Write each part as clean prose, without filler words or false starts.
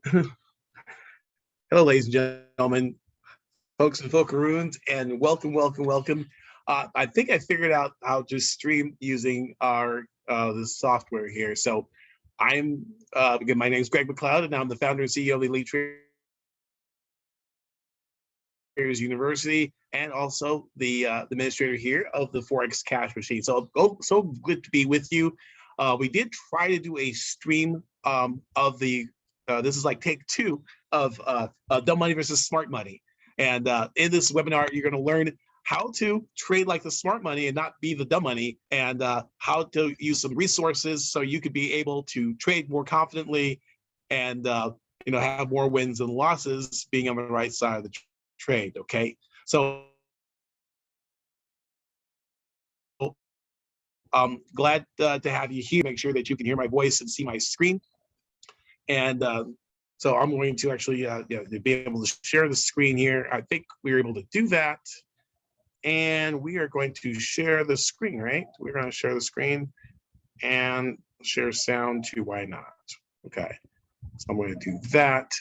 Hello, ladies and gentlemen, folks and folkaroons, and welcome. I think I figured out how to stream using our this software here. So I'm again, my name is Greg McLeod, and I'm the founder and CEO of the Elite Traders University, and also the administrator here of the Forex Cash Machine. So so good to be with you. We did try to do a stream of the this is like take two of dumb money versus smart money. And in this webinar, you're going to learn how to trade like the smart money and not be the dumb money, and how to use some resources so you could be able to trade more confidently and have more wins and losses being on the right side of the trade. Okay, so I'm glad to have you here. Make sure that you can hear my voice and see my screen. And so I'm going to actually be able to share the screen here. I think we were able to do that. And we are going to share the screen, right? We're going to share the screen and share sound too. Why not? Okay. So I'm going to do that.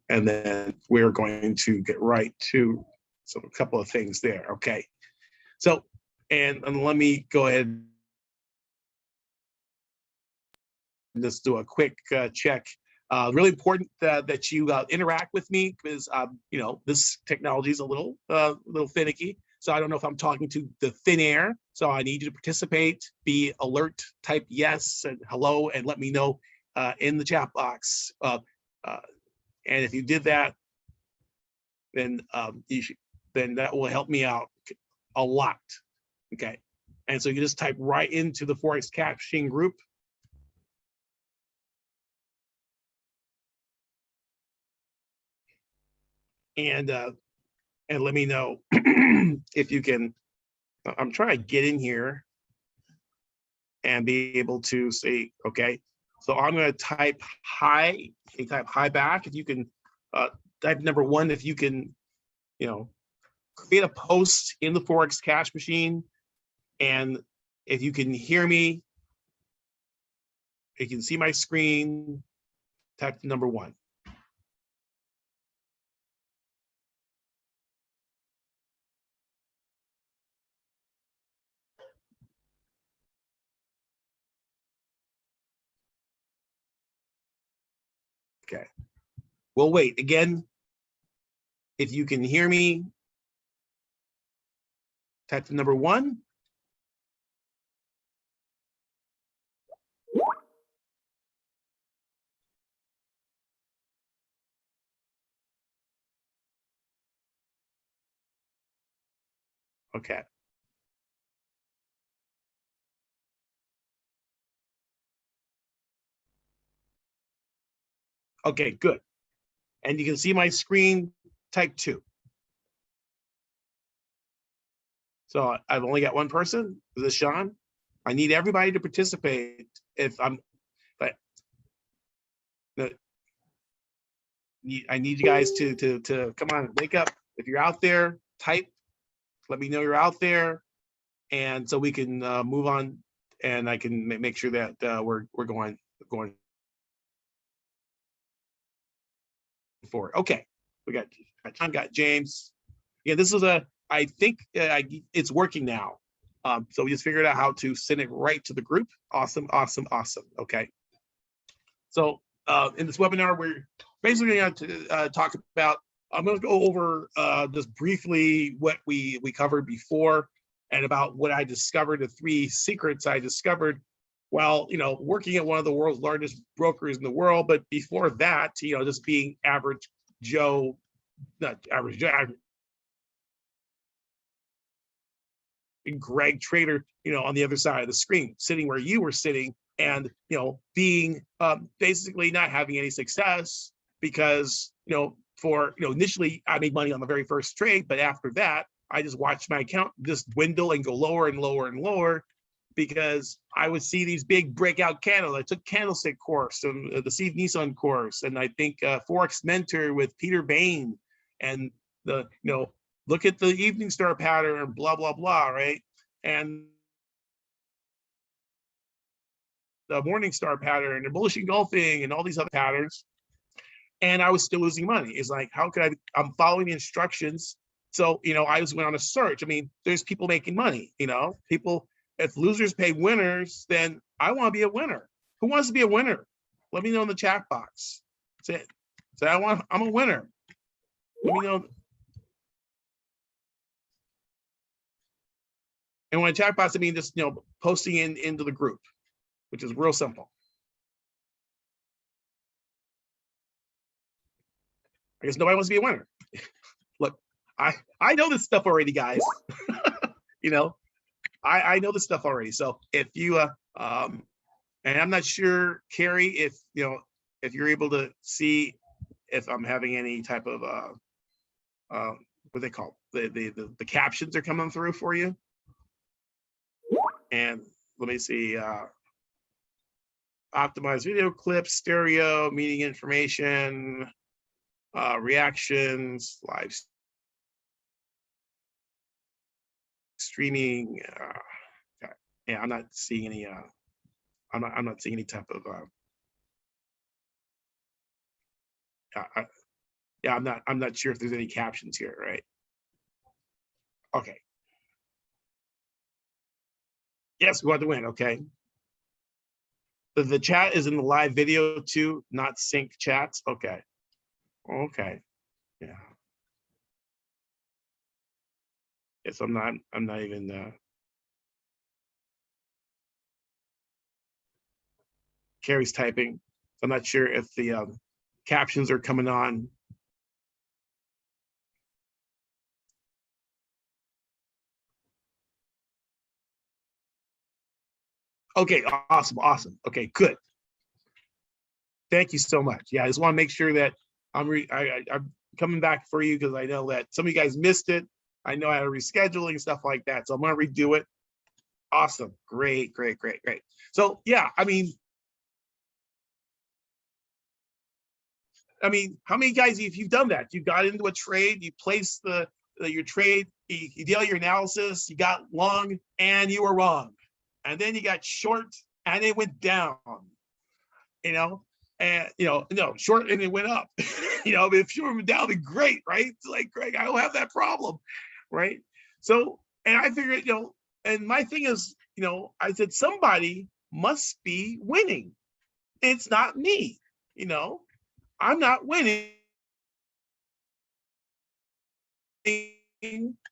And then we're going to get right to a couple of things there. Okay. So, and let me go ahead and just do a quick check. Really important that you interact with me, because this technology is a little finicky. So I don't know if I'm talking to the thin air. So I need you to participate, be alert, type yes and hello, and let me know in the chat box. And if you did that, then then that will help me out a lot. Okay. And so you just type right into the Forex Cash Machine group. And let me know if you can. I'm trying to get in here and be able to say, okay, so I'm going to type hi. You type hi back. If you can type number one, if you can, create a post in the Forex Cash Machine. And if you can hear me, you can see my screen, type number one. Okay. We'll wait. Again, if you can hear me, type the number one. Okay. Okay, good. And you can see my screen, type two. So I've only got one person. Is this Sean? I need everybody to participate. I need you guys to come on, wake up. If you're out there, type. Let me know you're out there, and so we can move on, and I can make sure that we're going forward. Okay, we got John, got James. Yeah, this is I think it's working now. So we just figured out how to send it right to the group. Awesome. Okay. So in this webinar, we're basically going to talk about, I'm going to go over just briefly what we covered before, and about what I discovered, the 3 secrets I discovered while, working at one of the world's largest brokers in the world. But before that, just being average Joe, not average Joe, Greg trader, on the other side of the screen, sitting where you were sitting, and being basically not having any success because initially I made money on the very first trade, but after that I just watched my account just dwindle and go lower and lower and lower, because I would see these big breakout candles. I took candlestick course and the Steve Nissan course, and I think Forex Mentor with Peter Bain, and the look at the evening star pattern, blah blah blah, right? And the morning star pattern and bullish engulfing and all these other patterns. and I was still losing money. It's like, how could I'm following the instructions. So, I just went on a search. I mean, there's people making money, people, if losers pay winners, then I want to be a winner. Who wants to be a winner? Let me know in the chat box. Say I'm a winner. Let me know. And when I chat box, I mean just posting into the group, which is real simple. I guess nobody wants to be a winner. Look, I know this stuff already, guys. I know this stuff already. So if you and I'm not sure, Carrie, if you're able to see if I'm having any type of what they call the captions are coming through for you. And let me see, optimize video clips, stereo, meeting information, reactions, live streaming. Yeah, I'm not seeing any. I'm not seeing any type of. Yeah, I'm not sure if there's any captions here, right? Okay. Yes, we want to win. Okay. The chat is in the live video too, not sync chats. Okay. Okay. Yeah. Yes, I'm not even. Carrie's typing. I'm not sure if the captions are coming on. Okay, awesome. Okay, good. Thank you so much. Yeah, I just want to make sure that I'm coming back for you because I know that some of you guys missed it. I know I had a rescheduling stuff like that, so I'm going to redo it. Awesome, great. So yeah, I mean, how many guys, if you've done that, you got into a trade, you placed your trade, you did all your analysis, you got long, and you were wrong, and then you got short, and it went down, and short and it went up. If you were down, then great, right? It's like, Greg, I don't have that problem, right? So, and I figured, and my thing is, I said somebody must be winning. It's not me, I'm not winning,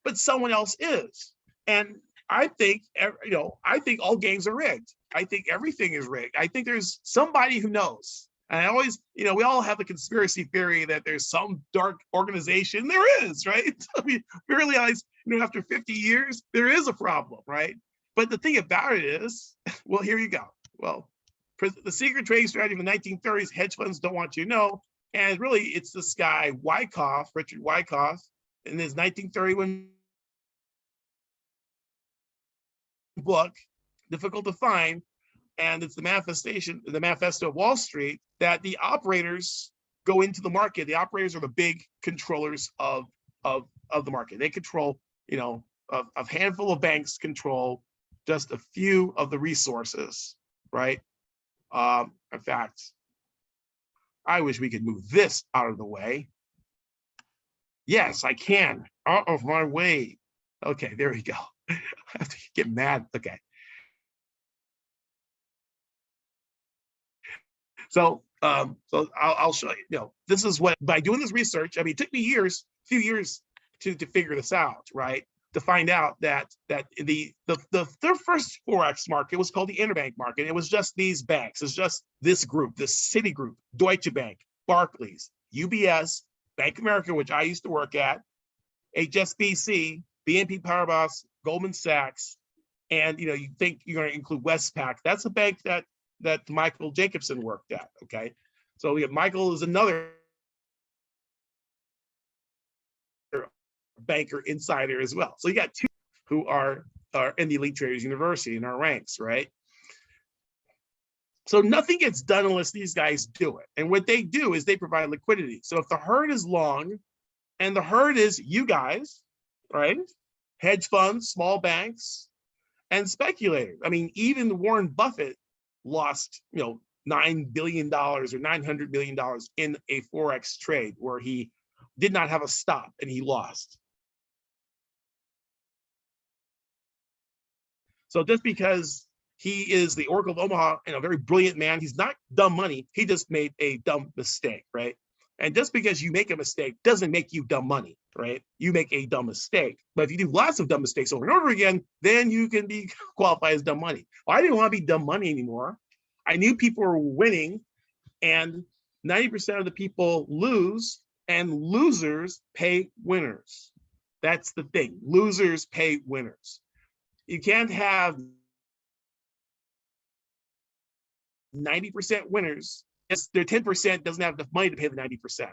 but someone else is. And I think, I think all games are rigged. I think everything is rigged. I think there's somebody who knows. And I always, we all have the conspiracy theory that there's some dark organization. There is, right? I mean, we realize, after 50 years, there is a problem, right? But the thing about it is, well, here you go. Well, the secret trading strategy of the 1930s, hedge funds don't want you to know. And really, it's this guy, Richard Wyckoff, in his 1931 book, difficult to find, and it's the manifesto of Wall Street, that the operators go into the market. The operators are the big controllers of the market. They control, a handful of banks control just a few of the resources, right? In fact, I wish we could move this out of the way. Yes, I can. Out of my way. Okay, there we go. I have to get mad. Okay. So, I'll show you. This is what, by doing this research, I mean, it took me a few years to figure this out, right? To find out that the first forex market was called the interbank market. It was just these banks. It's just this group, this Citigroup, Deutsche Bank, Barclays, UBS, Bank of America, which I used to work at, HSBC, BNP Paribas, Goldman Sachs, and you think you're going to include Westpac. That's a bank that Michael Jacobson worked at. Okay, so we have Michael is another banker insider as well. So you got two who are in the Elite Traders University in our ranks, right? So nothing gets done unless these guys do it. And what they do is they provide liquidity. So if the herd is long, and the herd is you guys, right? Hedge funds, small banks, and speculators. I mean, even Warren Buffett lost, $9 billion or $900 million in a forex trade where he did not have a stop and he lost. So just because he is the Oracle of Omaha and a very brilliant man, he's not dumb money. He just made a dumb mistake, right? And just because you make a mistake doesn't make you dumb money, right? You make a dumb mistake. But if you do lots of dumb mistakes over and over again, then you can be qualified as dumb money. Well, I didn't want to be dumb money anymore. I knew people were winning, and 90% of the people lose, and losers pay winners. That's the thing. Losers pay winners. You can't have 90% winners. Their 10% doesn't have enough money to pay the 90%.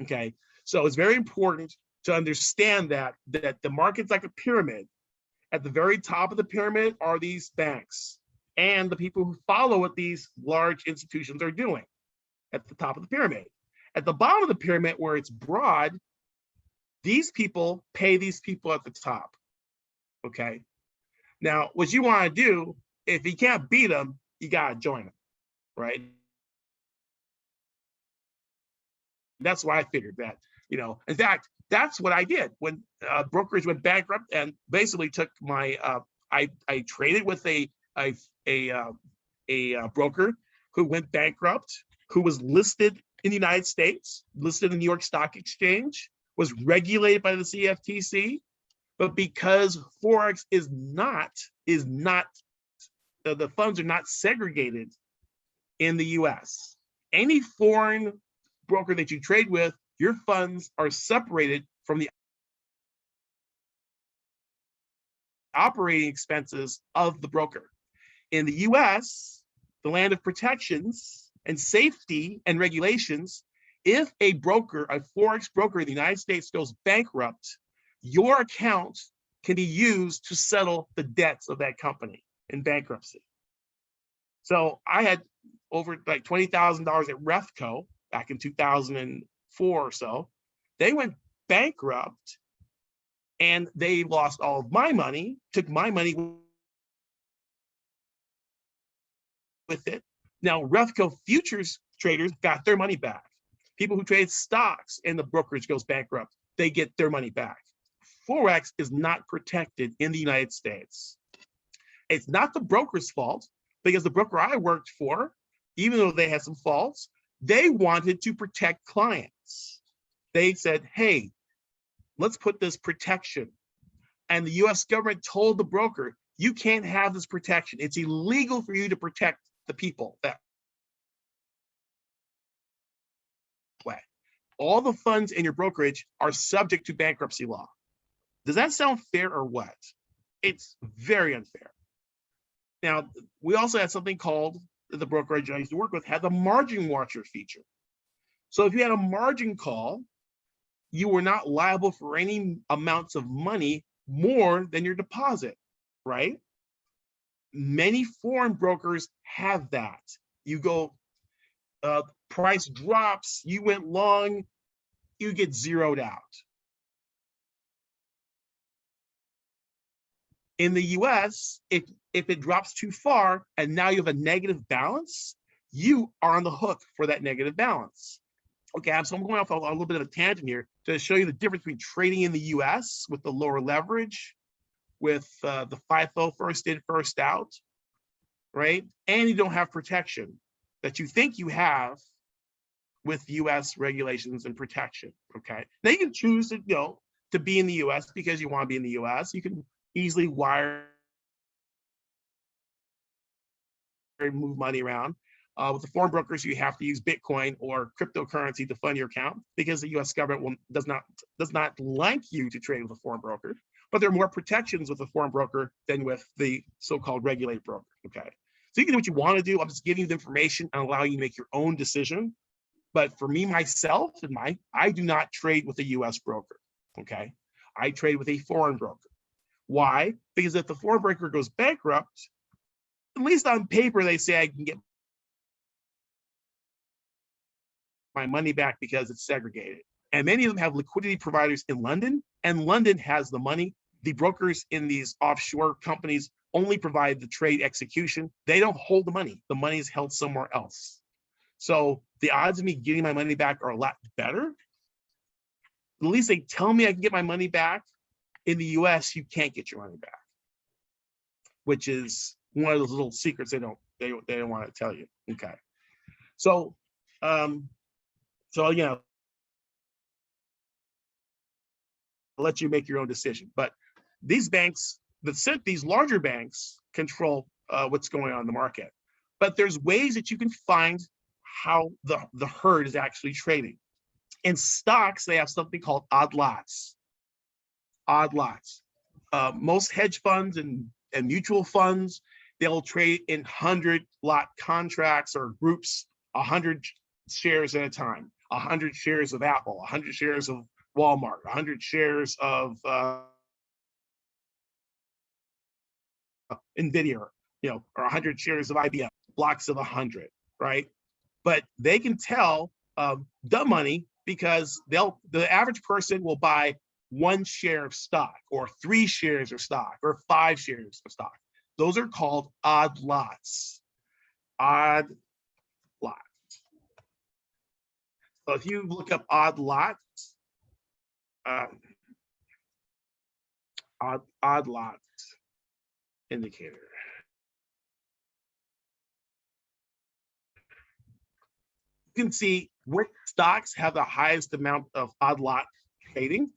Okay, so it's very important to understand that the market's like a pyramid. At the very top of the pyramid are these banks and the people who follow what these large institutions are doing at the top of the pyramid. At the bottom of the pyramid, where it's broad, these people pay these people at the top. Okay, now what you want to do, if you can't beat them, you got to join them, right? That's why I figured that, in fact, that's what I did when brokers went bankrupt, and basically took my, I traded with a broker who went bankrupt, who was listed in the United States, listed in the New York Stock Exchange, was regulated by the CFTC, but because forex is not the funds are not segregated in the US. Any foreign broker that you trade with, your funds are separated from the operating expenses of the broker. In the US, the land of protections and safety and regulations, if a broker, a forex broker in the United States goes bankrupt, your account can be used to settle the debts of that company in bankruptcy. So I had over like $20,000 at Refco back in 2004 or so. They went bankrupt and they lost all of my money, took my money with it. Now Refco futures traders got their money back. People who trade stocks and the brokerage goes bankrupt, they get their money back. Forex is not protected in the United States. It's not the broker's fault, because the broker I worked for, even though they had some faults, they wanted to protect clients. They said, hey, let's put this protection. And the US government told the broker, you can't have this protection. It's illegal for you to protect the people that way. All the funds in your brokerage are subject to bankruptcy law. Does that sound fair or what? It's very unfair. Now, we also had something called, the brokerage I used to work with had the margin watcher feature. So if you had a margin call, you were not liable for any amounts of money more than your deposit, right? Many foreign brokers have that. You go, price drops, you went long, you get zeroed out. In the US, if it drops too far and now you have a negative balance, you are on the hook for that negative balance. Okay, so I'm going off a little bit of a tangent here to show you the difference between trading in the US with the lower leverage, with the FIFO, first in, first out, right? And you don't have protection that you think you have with US regulations and protection, okay? Now you can choose to, to be in the US because you want to be in the US. You can easily wire and move money around. With the foreign brokers, you have to use Bitcoin or cryptocurrency to fund your account because the US government does not like you to trade with a foreign broker, but there are more protections with a foreign broker than with the so-called regulated broker, okay? So you can do what you want to do. I'm just giving you the information and allowing you to make your own decision. But for me, myself, I do not trade with a US broker, okay? I trade with a foreign broker. Why? Because if the foreign broker goes bankrupt, at least on paper, they say I can get my money back because it's segregated. And many of them have liquidity providers in London, and London has the money. The brokers in these offshore companies only provide the trade execution. They don't hold the money. The money is held somewhere else. So the odds of me getting my money back are a lot better. At least they tell me I can get my money back. In the US, you can't get your money back, which is one of those little secrets they don't want to tell you. Okay. So yeah, I'll let you make your own decision. But these banks, these larger banks control what's going on in the market. But there's ways that you can find how the herd is actually trading. In stocks, they have something called odd lots. Odd lots. Most hedge funds and mutual funds, they'll trade in 100-lot contracts or groups, 100 shares at a time, 100 shares of Apple, 100 shares of Walmart, 100 shares of NVIDIA, or 100 shares of IBM, blocks of 100, right? But they can tell the money because the average person will buy 1 share of stock or 3 shares of stock or 5 shares of stock. Those are called odd lots. Odd lots. So if you look up odd lots, odd lots indicator. You can see which stocks have the highest amount of odd lot trading,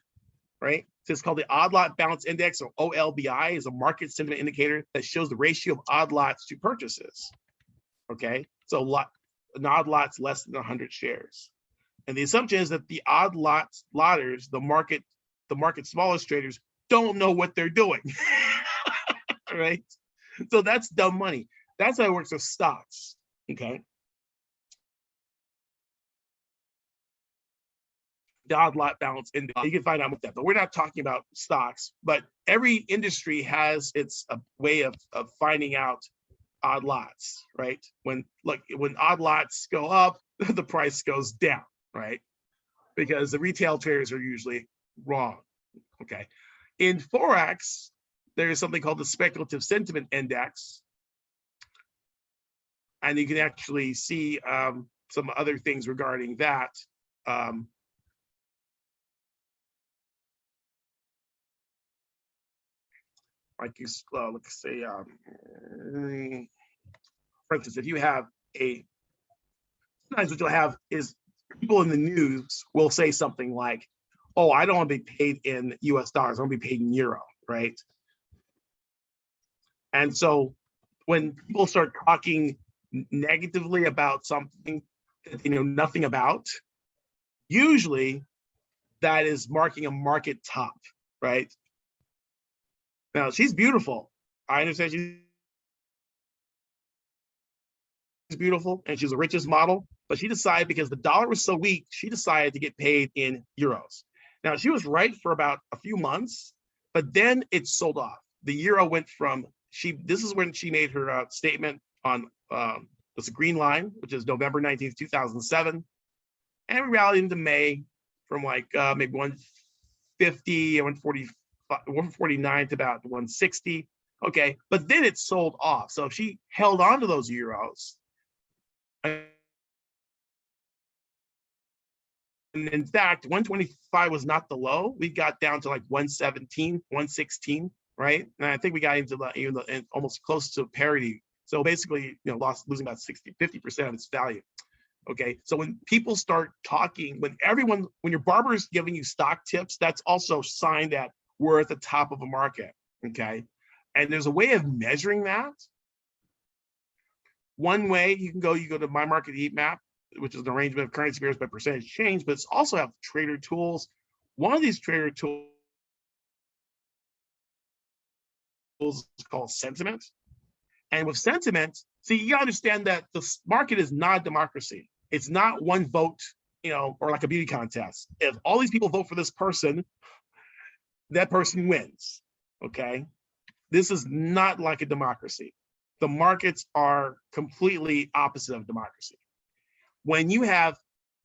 right? So it's called the Odd Lot Balance Index, or OLBI, is a market sentiment indicator that shows the ratio of odd lots to purchases. Okay, so an odd lot's less than 100 shares, and the assumption is that the odd lotters, the market smallest traders, don't know what they're doing, right? So that's dumb money. That's how it works with stocks. Okay. The odd lot balance index. You can find out with that, but we're not talking about stocks. But every industry has its way of finding out odd lots, right? When odd lots go up, the price goes down, right? Because the retail traders are usually wrong. Okay. In forex, there is something called the speculative sentiment index, and you can actually see some other things regarding that. Like you, let's say, for instance, if you have sometimes what you'll have is people in the news will say something like, oh, I don't want to be paid in US dollars, I want to be paid in euro, right? And so when people start talking negatively about something that they know nothing about, usually that is marking a market top, right? Now, she's beautiful. I understand she's beautiful and she's the richest model, but she decided, because the dollar was so weak, she decided to get paid in euros. Now, she was right for about a few months, but then it sold off. The euro went from, this is when she made her statement on this green line, which is November 19th, 2007. And we rallied into May from like maybe 150, 149 to about 160. Okay, but then it sold off. So if she held on to those euros, and in fact, 125 was not the low. We got down to like 117, 116, right? And I think we got into almost close to parity. So basically, losing about 50% of its value. Okay, so when people start talking, when your barber is giving you stock tips, that's also a sign that we're at the top of a market. Okay, and there's a way of measuring that. One way you go to My Market Heat Map, which is an arrangement of currency pairs by percentage change, but it's also have trader tools. One of these trader tools is called sentiment. And with sentiment, see, you gotta understand that the market is not a democracy. It's not one vote, or like a beauty contest. If all these people vote for this person, that person wins, okay? This is not like a democracy. The markets are completely opposite of democracy. When you have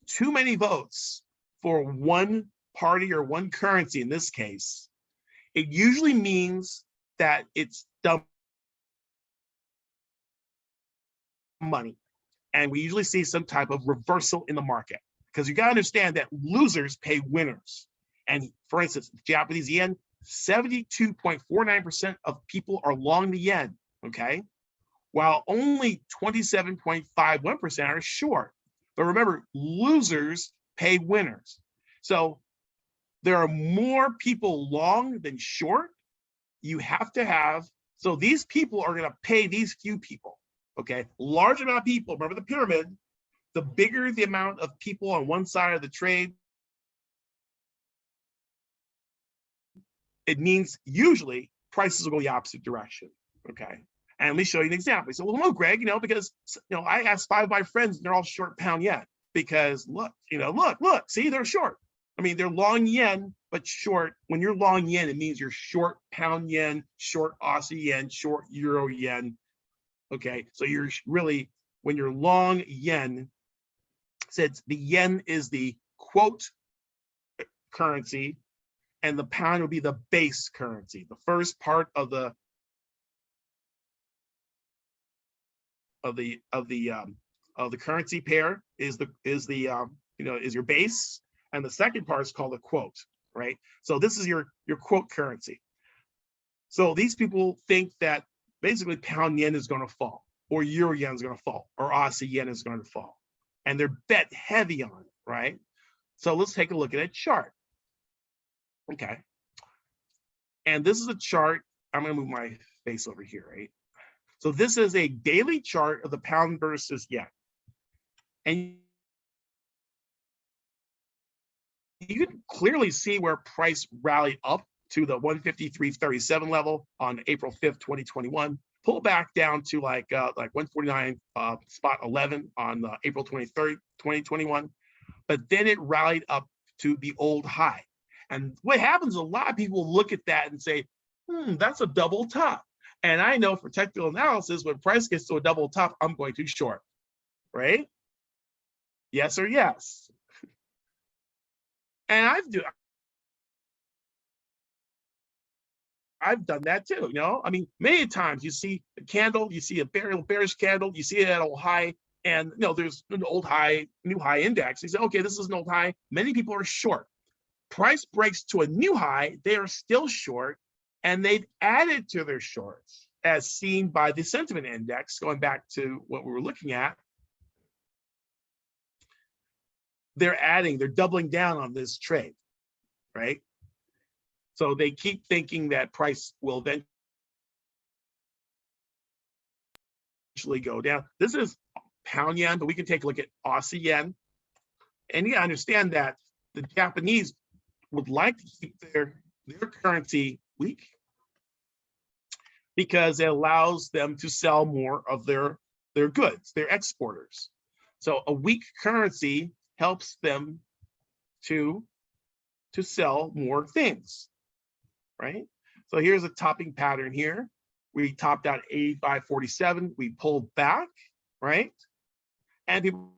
too many votes for one party or one currency, in this case, it usually means that it's dumb money. And we usually see some type of reversal in the market, because you got to understand that losers pay winners. And for instance, Japanese yen, 72.49% of people are long the yen, okay? While only 27.51% are short. But remember, losers pay winners. So there are more people long than short. You have to have, so these people are going to pay these few people, okay? Large amount of people, remember the pyramid, the bigger the amount of people on one side of the trade, it means usually prices will go the opposite direction, okay? And let me show you an example. So, well, no, Greg, because, I asked 5 of my friends and they're all short pound yen, because look, look, see, they're short. I mean, they're long yen, but short. When you're long yen, it means you're short pound yen, short Aussie yen, short euro yen, okay? So you're really, when you're long yen, since the yen is the quote currency, and the pound will be the base currency. The first part of the currency pair is your base, and the second part is called a quote, right? So this is your quote currency. So these people think that basically pound yen is going to fall, or euro yen is going to fall, or Aussie yen is going to fall, and they're bet heavy on it, right? So let's take a look at a chart. Okay. And this is a chart. I'm going to move my face over here, right? So this is a daily chart of the pound versus yen. And you can clearly see where price rallied up to the 153.37 level on April 5th, 2021, pull back down to like 149 spot 11 on April 23rd, 2021. But then it rallied up to the old high. And what happens, a lot of people look at that and say, that's a double top. And I know for technical analysis, when price gets to a double top, I'm going to short, right? Yes or yes. And I've done that too, I mean, many times you see a candle, you see a bearish candle, you see it at a high, and there's an old high, new high index. You say, okay, this is an old high. Many people are short. Price breaks to a new high, they are still short, and they've added to their shorts, as seen by the sentiment index, going back to what we were looking at. They're doubling down on this trade, right? So they keep thinking that price will eventually go down. This is pound yen, but we can take a look at Aussie yen. And you understand that the Japanese would like to keep their currency weak, because it allows them to sell more of their goods, their exporters. So a weak currency helps them to sell more things, right? So here's a topping pattern here. We topped out 85.47, we pulled back, right? And people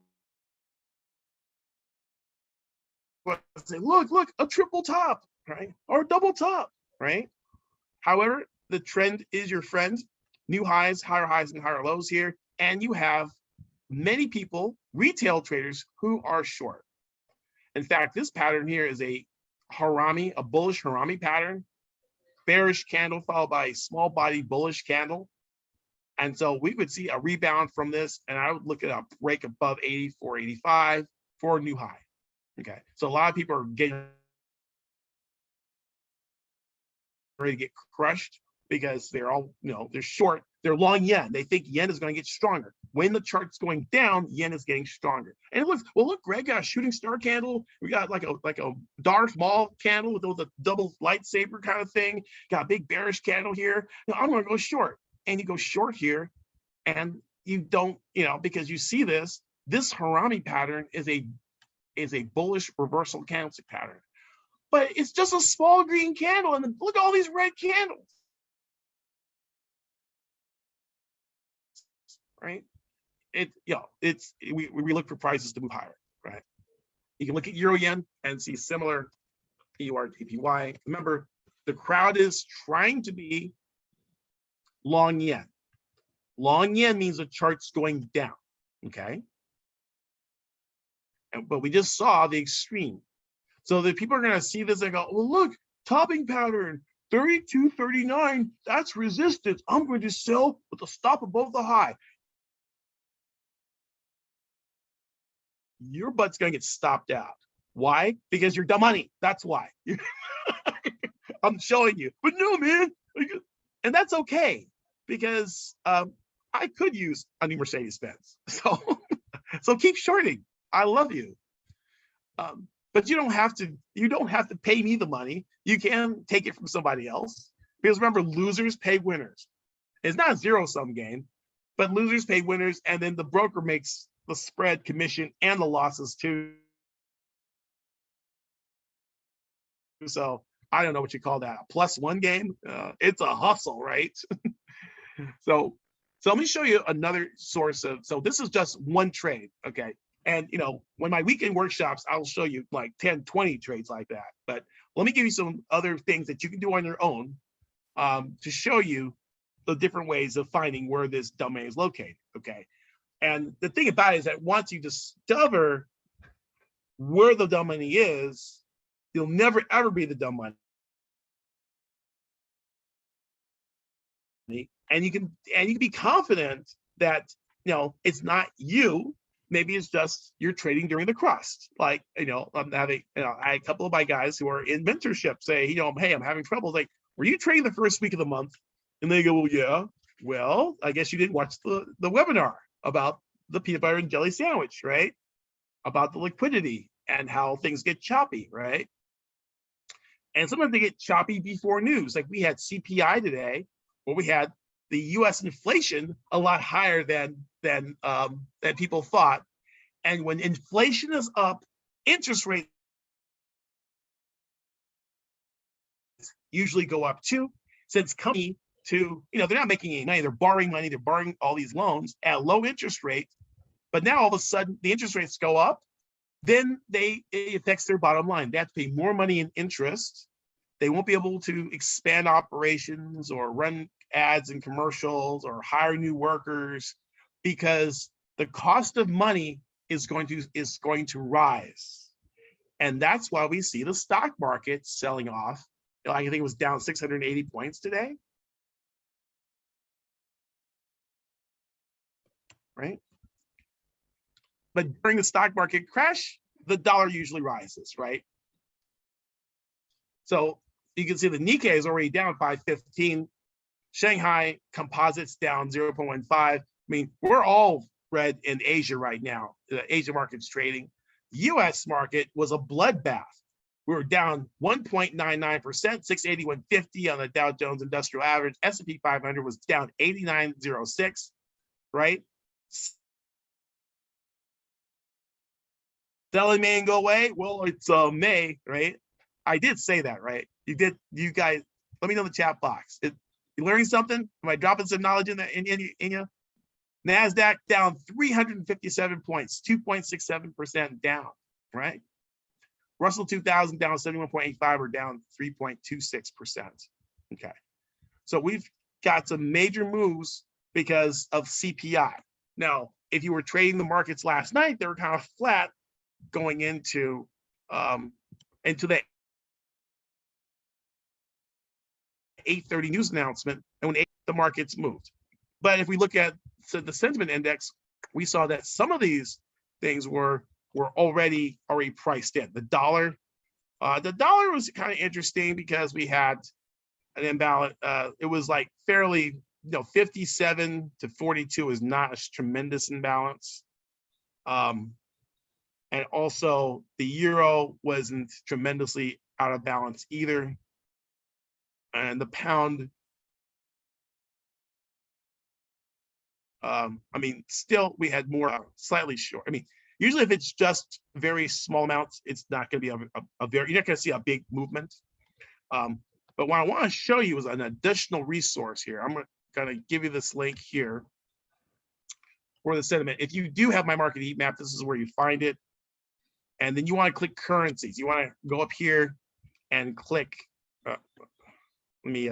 say, look, a triple top, right? Or a double top, right? However, the trend is your friend. New highs, and higher lows here. And you have many people, retail traders, who are short. In fact, this pattern here is a bullish harami pattern. Bearish candle followed by a small body bullish candle. And so we would see a rebound from this, and I would look at a break above 84.85 for a new high. Okay, so a lot of people are getting ready to get crushed because they're all, they're short, they're long yen. They think yen is going to get stronger. When the chart's going down, yen is getting stronger. And it looks, well, look, Greg got a shooting star candle. We got like a Darth Maul candle with a double lightsaber kind of thing. Got a big bearish candle here. I'm going to go short. And you go short here, and you don't, because you see this harami pattern is a bullish reversal candlestick pattern. But it's just a small green candle, and look at all these red candles. Right? We look for prices to move higher, right? You can look at euro yen and see similar EURUSD. Remember, the crowd is trying to be long yen. Long yen means the chart's going down, okay? But we just saw the extreme. So the people are going to see this and go, well, look, topping pattern, 32.39, that's resistance. I'm going to sell with the stop above the high. Your butt's going to get stopped out. Why? Because you're dumb money. That's why. I'm showing you. But no, man. And that's okay, because I could use a new Mercedes-Benz. So keep shorting. I love you. But you don't have to pay me the money. You can take it from somebody else. Because remember, losers pay winners. It's not a zero-sum game, but losers pay winners, and then the broker makes the spread commission and the losses too. So I don't know what you call that, a +1 game. It's a hustle, right? So let me show you another source of, so this is just one trade, okay? And when my weekend workshops, I'll show you like 10, 20 trades like that. But let me give you some other things that you can do on your own to show you the different ways of finding where this dumb money is located, okay? And the thing about it is that once you discover where the dumb money is, you'll never ever be the dumb money. And you can be confident that it's not you. Maybe it's just you're trading during the crust. Like I'm having I had a couple of my guys who are in mentorship say, hey, I'm having trouble. Like, were you trading the first week of the month? And they go, well, yeah. Well, I guess you didn't watch the webinar about the peanut butter and jelly sandwich, right? About the liquidity and how things get choppy, right? And sometimes they get choppy before news. Like we had CPI today, where we had the U.S. inflation a lot higher than people thought. And when inflation is up, interest rates usually go up too, since company to, they're not making any money, they're borrowing money, they're borrowing all these loans at low interest rates. But now all of a sudden the interest rates go up, then it affects their bottom line. They have to pay more money in interest. They won't be able to expand operations or run ads and commercials or hire new workers, because the cost of money is going to rise. And that's why we see the stock market selling off. I think it was down 680 points today. Right? But during the stock market crash, the dollar usually rises, right? So you can see the Nikkei is already down 515. Shanghai Composites down 0.15. I mean, we're all red in Asia right now. The Asia market's trading. The US market was a bloodbath. We were down 1.99%, 681.50 on the Dow Jones Industrial Average. S&P 500 was down 89.06, right? Selling May and go away? Well, it's May, right? I did say that, right? You guys, let me know in the chat box. You learning something? Am I dropping some knowledge in you? NASDAQ down 357 points, 2.67% down, right? Russell 2000 down 71.85 or down 3.26%. Okay. So we've got some major moves because of CPI. Now, if you were trading the markets last night, they were kind of flat going into the 8:30 news announcement, and when the markets moved. But if we look at the sentiment index, we saw that some of these things were already priced in. The dollar was kind of interesting because we had an imbalance. It was like fairly, 57 to 42 is not a tremendous imbalance. And also the euro wasn't tremendously out of balance either. And the pound, still we had more slightly short. Usually if it's just very small amounts, it's not going to be you're not going to see a big movement. But what I want to show you is an additional resource here. I'm going to give you this link here for the sentiment. If you do have my market heat map, this is where you find it. And then you want to click currencies. You want to go up here and click. Let me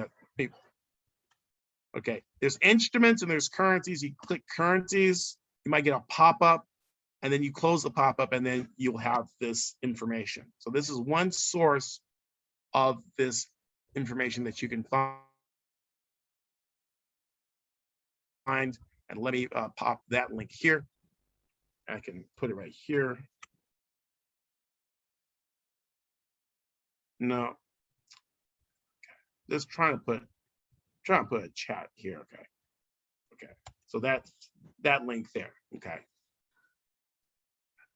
Okay, there's instruments and there's currencies. You click currencies, you might get a pop-up, and then you close the pop-up, and then you'll have this information. So this is one source of this information that you can find. And let me pop that link here. I can put it right here. No. Okay. Just trying to put a chat here. Okay. Okay. So that's that link there. Okay.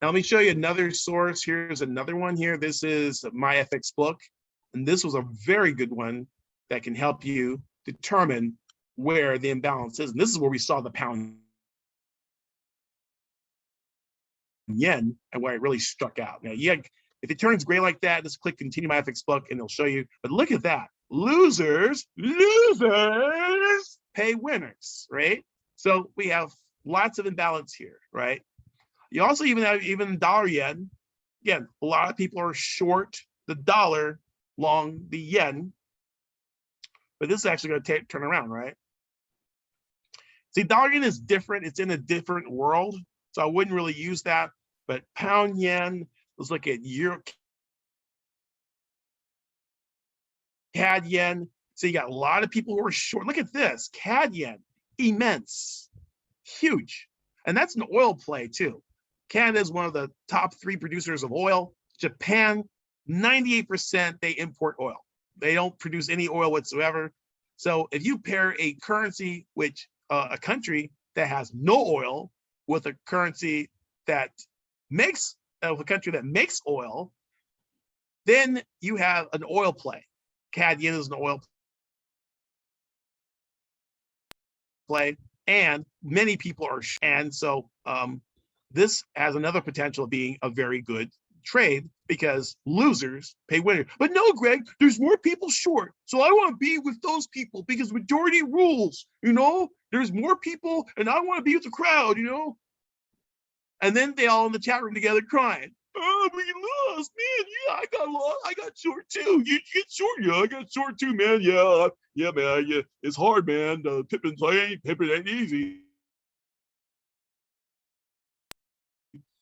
Now let me show you another source. Here's another one here. This is Myfxbook. And this was a very good one that can help you determine where the imbalance is. And this is where we saw the pound yen and where it really struck out. Now, yeah, if it turns gray like that, just click continue Myfxbook and it'll show you. But look at that. Losers pay winners, right? So we have lots of imbalance here, right? You also even have dollar yen. Again, a lot of people are short the dollar, long the yen. But this is actually going to turn around, right? See, dollar yen is different. It's in a different world. So I wouldn't really use that. But pound yen, let's look at euro, CAD yen. So you got a lot of people who are short. Look at this, CAD yen, immense, huge. And that's an oil play too. Canada is one of the top 3 producers of oil. Japan, 98% they import oil. They don't produce any oil whatsoever. So if you pair a currency, which a country that has no oil with a currency that makes, a country that makes oil, then you have an oil play. CAD yen is an oil play, and many people are, and so this has another potential of being a very good trade because losers pay winners. But no, Greg, there's more people short. So I want to be with those people because majority rules, you know, there's more people and I want to be with the crowd, you know. And then they all in the chat room together crying. Oh, we lost, man. Yeah, I got lost. I got short too. You get short, yeah. I got short too, man. Yeah, man. Yeah, it's hard, man. Pippin ain't easy.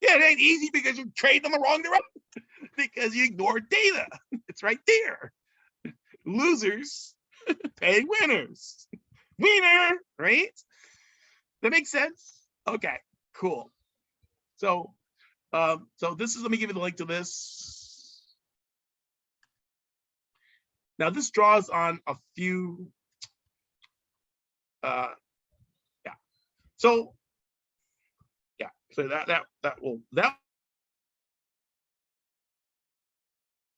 Yeah, it ain't easy because you're trading in the wrong direction because you ignore data. It's right there. Losers pay winners. Winner, right? That makes sense? Okay, cool. So, this is, let me give you the link to this. Now this draws on a few, yeah. So, yeah, so that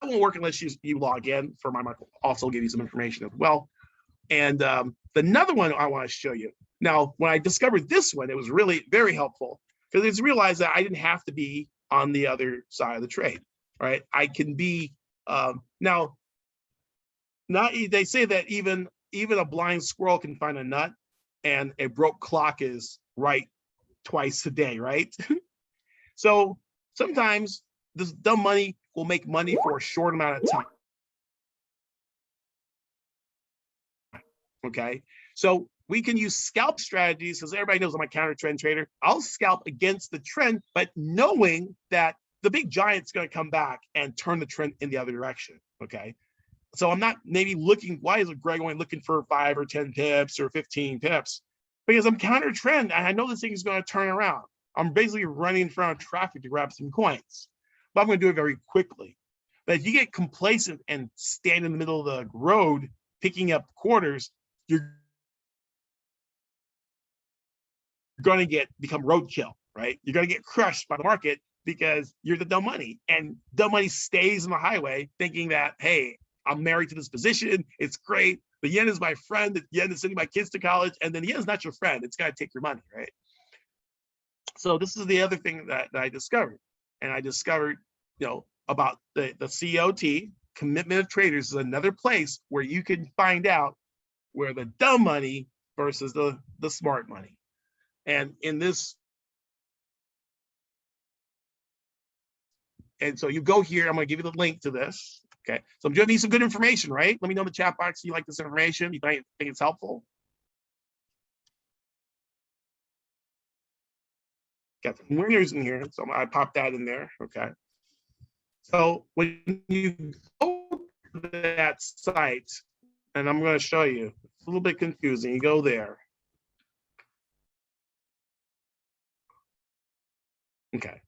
won't work unless you log in. For my Michael, also give you some information as well. And another one I want to show you. Now, when I discovered this one, it was really very helpful because it's realized that I didn't have to be on the other side of the trade, right? I can be now. They say that even a blind squirrel can find a nut, and a broke clock is right twice a day, right? So sometimes this dumb money will make money for a short amount of time. Okay, so we can use scalp strategies because everybody knows I'm a counter trend trader. I'll scalp against the trend, but knowing that the big giant's going to come back and turn the trend in the other direction. Okay, so I'm not maybe looking, why is Greg only looking for 5 or 10 pips or 15 pips? Because I'm counter trend and I know this thing is going to turn around. I'm basically running in front of traffic to grab some coins, but I'm going to do it very quickly. But if you get complacent and stand in the middle of the road picking up quarters, you're going to become roadkill, right? You're going to get crushed by the market because you're the dumb money, and dumb money stays in the highway thinking that, hey, I'm married to this position. It's great. The yen is my friend. The yen is sending my kids to college, and then the yen is not your friend. It's got to take your money, right? So this is the other thing that I discovered, and I discovered, about the COT, commitment of traders, is another place where you can find out where the dumb money versus the smart money. And in this, and so you go here, I'm going to give you the link to this. Okay, so I'm giving you some good information, right? Let me know in the chat box if you like this information, you think it's helpful. Got the winners in here, so I pop that in there. Okay. So when you go to that site, and I'm going to show you, it's a little bit confusing. You go there. Okay.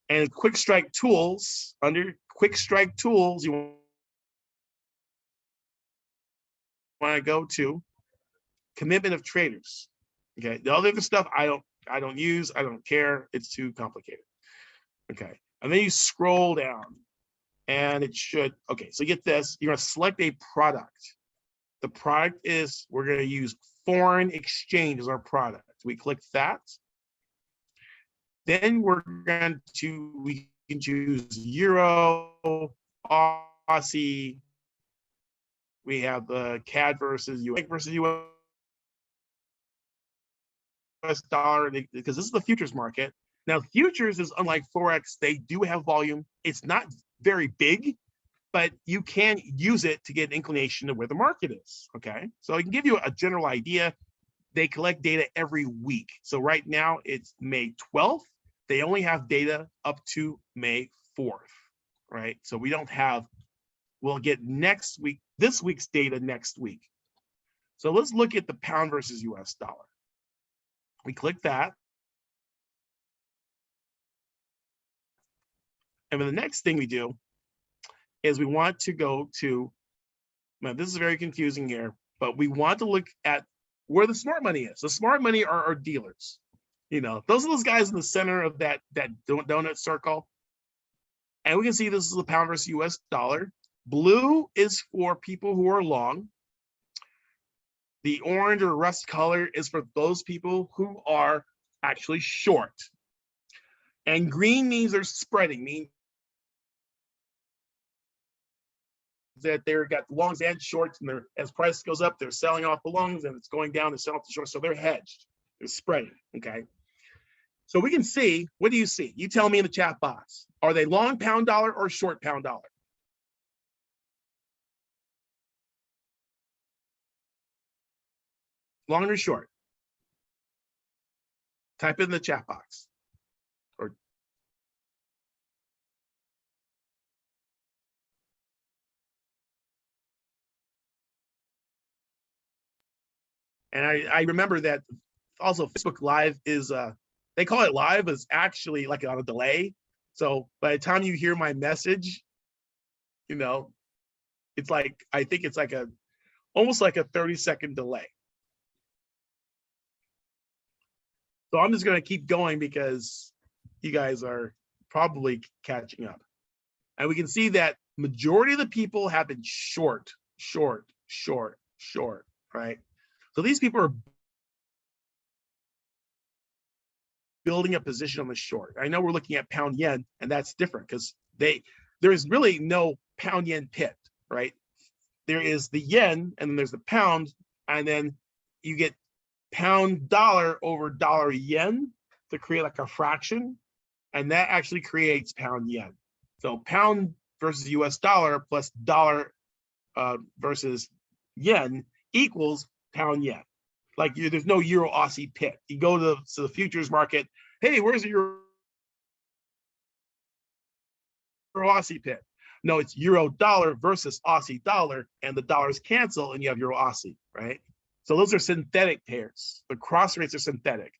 And quick strike tools, under quick strike tools, you want to go to commitment of traders. Okay. The other stuff I don't use, I don't care. It's too complicated. Okay. And then you scroll down and it should, okay, so get this, you're going to select a product. The product is, we're going to use foreign exchange as our product. We click that. Then we can choose Euro, Aussie. We have the CAD versus US dollar, because this is the futures market. Now, futures is unlike forex. They do have volume. It's not very big, but you can use it to get an inclination of where the market is. Okay, so I can give you a general idea. They collect data every week. So right now it's May 12th. They only have data up to May 4th, right? So we don't have, we'll get next week, this week's data next week. So let's look at the pound versus US dollar. We click that. And then the next thing we do is we want to go to, now this is very confusing here, but we want to look at where the smart money is. The smart money are our dealers. You know, those are those guys in the center of that donut circle. And we can see this is the pound versus US dollar. Blue is for people who are long. The orange or rust color is for those people who are actually short. And green means they're spreading, means that they've got longs and shorts, and as price goes up, they're selling off the longs, and it's going down, they're selling off the shorts, so they're hedged. They're spreading, okay? So we can see, what do you see? You tell me in the chat box. Are they long pound dollar or short pound dollar? Long or short? Type it in the chat box. Or and I remember that also Facebook Live is they call it live, is actually like on a delay. So by the time you hear my message, you know, it's like, I think it's like almost like a 30-second delay. So I'm just going to keep going because you guys are probably catching up. And we can see that majority of the people have been short, right? So these people are building a position on the short. I know we're looking at pound yen, and that's different because there is really no pound yen pit, right? There is the yen, and then there's the pound, and then you get pound dollar over dollar yen to create like a fraction, and that actually creates pound yen. So pound versus US dollar plus dollar versus yen equals pound yen. Like there's no Euro Aussie pit. You go to the futures market, hey, where's the Euro Aussie pit? No, it's Euro dollar versus Aussie dollar, and the dollars cancel, and you have Euro Aussie, right? So those are synthetic pairs. The cross rates are synthetic,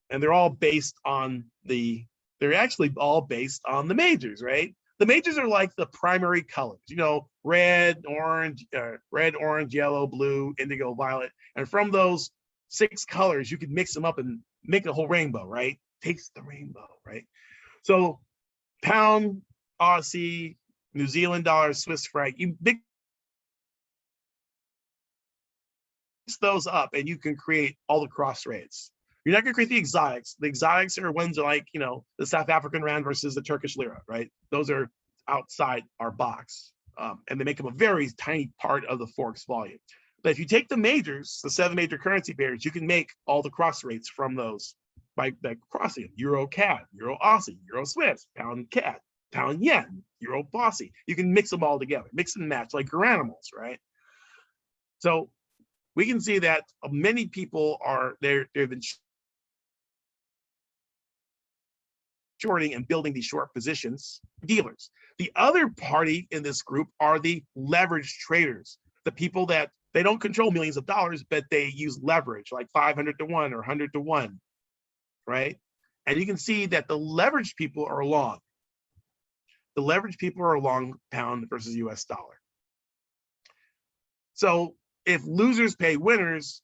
and they're all based on they're actually all based on the majors, right? The majors are like the primary colors, you know, red, orange, yellow, blue, indigo, violet. And from those 6 colors, you can mix them up and make a whole rainbow, right? Takes the rainbow, right? So pound, Aussie, New Zealand dollar, Swiss franc, you mix those up and you can create all the cross rates. You're not going to create the exotics. The exotics are ones like, you know, the South African rand versus the Turkish lira, right? Those are outside our box. And they make them a very tiny part of the forex volume. But if you take the majors, the 7 major currency pairs, you can make all the cross rates from those by crossing Euro CAD, Euro Aussie, Euro Swiss, pound CAD, pound yen, Euro Aussie. You can mix them all together, mix and match like animals, right? So we can see that many people are they've been shorting and building these short positions, dealers. The other party in this group are the leveraged traders, the people that they don't control millions of dollars, but they use leverage like 500 to 1 or 100 to 1, right? And you can see that the leveraged people are long. The leveraged people are long pound versus US dollar. So if losers pay winners,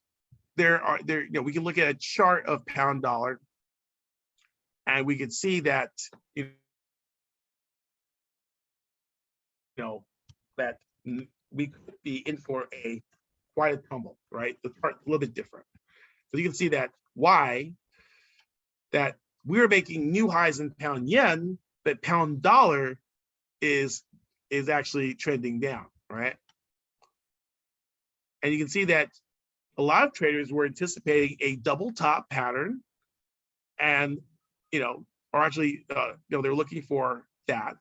we can look at a chart of pound dollar, and we can see that that we could be in for quite a tumble, right? The chart a little bit different. So you can see that that we're making new highs in pound yen, but pound dollar is actually trending down, right? And you can see that a lot of traders were anticipating a double top pattern, and are actually they're looking for that,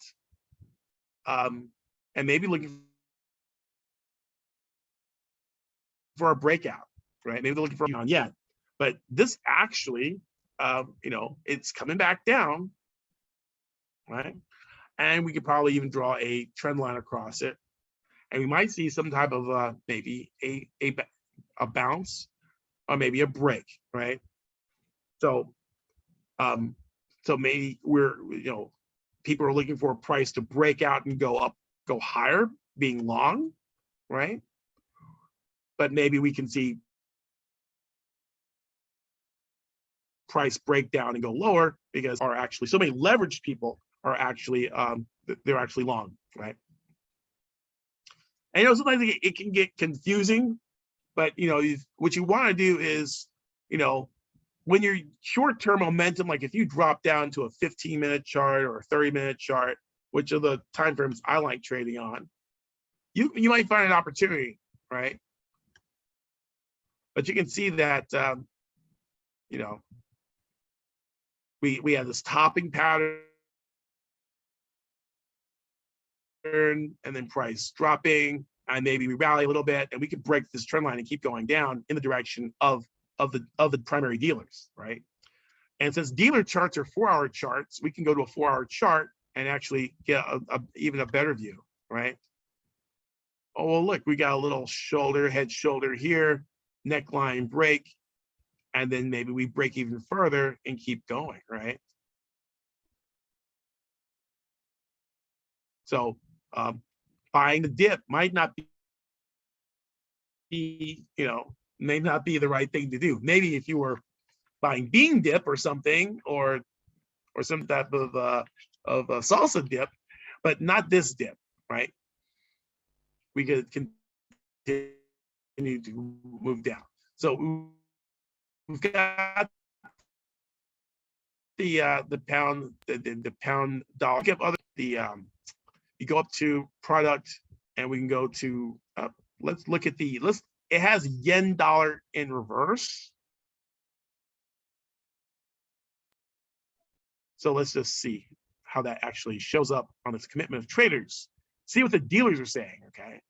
and maybe looking for a breakout, right? Maybe they're looking for a yen, but this actually, it's coming back down, right? And we could probably even draw a trend line across it, and we might see some type of maybe a bounce or maybe a break, right? So, so maybe people are looking for a price to break out and go up, go higher, being long, right? But maybe we can see price break down and go lower because are actually so many leveraged people are actually they're actually long, right? And sometimes it can get confusing, but what you want to do is when you're short-term momentum, like if you drop down to a 15-minute chart or a 30-minute chart, which are the time frames I like trading on, you might find an opportunity, right? But you can see that we have this topping pattern and then price dropping, and maybe we rally a little bit, and we could break this trend line and keep going down in the direction of the primary dealers, right? And since dealer charts are 4-hour charts, we can go to a 4-hour chart and actually get even a better view, right? Oh, well, look, we got a little head shoulder here, neckline break, and then maybe we break even further and keep going, right? So buying the dip might not be, may not be the right thing to do. Maybe if you were buying bean dip or something, or some type of a salsa dip, but not this dip, right? We could continue to move down. So we've got the pound, the pound dollar. You go up to product, and we can go to let's look at it has yen dollar in reverse. So let's just see how that actually shows up on this commitment of traders. See what the dealers are saying, okay?